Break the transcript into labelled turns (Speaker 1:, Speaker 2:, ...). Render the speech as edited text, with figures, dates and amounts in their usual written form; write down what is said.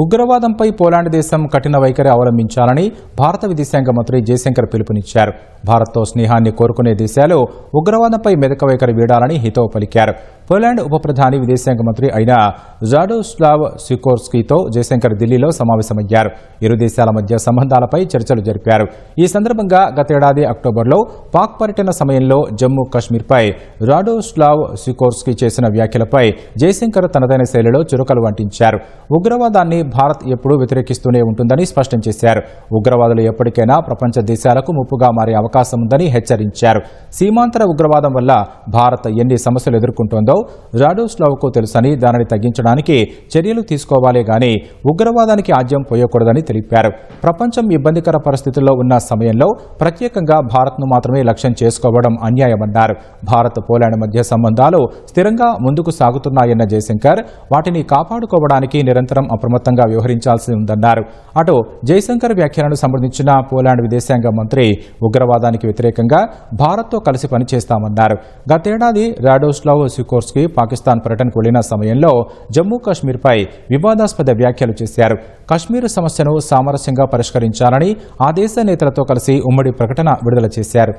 Speaker 1: ఉగ్రవాదంపై పోలాండ్ దేశం కఠిన వైఖరి అవలంబించాలని భారత విదేశాంగ మంత్రి జయశంకర్ పిలుపునిచ్చారు. భారత్తో స్నేహాన్ని కోరుకునే దేశాలు ఉగ్రవాదంపై మెదక వైఖరి వీడాలని హితవు పలికారు. పోలాండ్ ఉప ప్రధాని విదేశాంగ మంత్రి అయిన రాడోస్లావ్ సికోర్స్కీతో జయశంకర్ ఢిల్లీలో సమావేశమయ్యారు. ఇరు దేశాల మధ్య సంబంధాలపై చర్చలు జరిపారు. ఈ సందర్భంగా గతేడాది అక్టోబర్లో పాక్ పర్యటన సమయంలో జమ్మూ కశ్మీర్పై రాడోస్లావ్ సికోర్స్కీ చేసిన వ్యాఖ్యలపై జయశంకర్ తనదైన శైలిలో చురకలు అంటించారు. ఉగ్రవాదాన్ని భారత్ ఎప్పుడూ వ్యతిరేకిస్తూనే ఉంటుందని స్పష్టం చేశారు. ఉగ్రవాదులు ఎప్పటికైనా ప్రపంచ దేశాలకు ముప్పుగా మారే అవకాశం ఉందని హెచ్చరించారు. సీమాంతర ఉగ్రవాదం వల్ల భారత్ ఎన్ని సమస్యలు ఎదుర్కొంటోందో రాడోస్లావ్కు తెలుసని దానిని తగ్గించడానికి చర్యలు తీసుకోవాలే గాని ఉగ్రవాదానికి ఆజ్యం పోయకూడదని తెలిపారు. ప్రపంచం ఇబ్బందికర పరిస్థితుల్లో ఉన్న సమయంలో ప్రత్యేకంగా భారత్ను మాత్రమే లక్ష్యం చేసుకోవడం అన్యాయమన్నారు. భారత్ పోలాండ్ మధ్య సంబంధాలు స్థిరంగా ముందుకు సాగుతున్నాయన్న జయశంకర్ వాటిని కాపాడుకోవడానికి నిరంతరం అప్రమత్తంగా వ్యవహరించాల్సి ఉందన్నారు. అటు జయశంకర్ వ్యాఖ్యలను సంప్రదించిన పోలాండ్ విదేశాంగ మంత్రి ఉగ్రవాదానికి వ్యతిరేకంగా భారత్తో కలిసి పనిచేస్తామన్నారు. గతేడాది రాడోస్లావ్ సికోర్స్కీ పాకిస్తాన్ పర్యటనకు వెళ్లిన సమయంలో జమ్మూ కశ్మీర్పై వివాదాస్పద వ్యాఖ్యలు చేశారు. కశ్మీర్ సమస్యను సామరస్యంగా పరిష్కరించాలని ఆ దేశ నేతలతో కలిసి ఉమ్మడి ప్రకటన విడుదల చేశారు.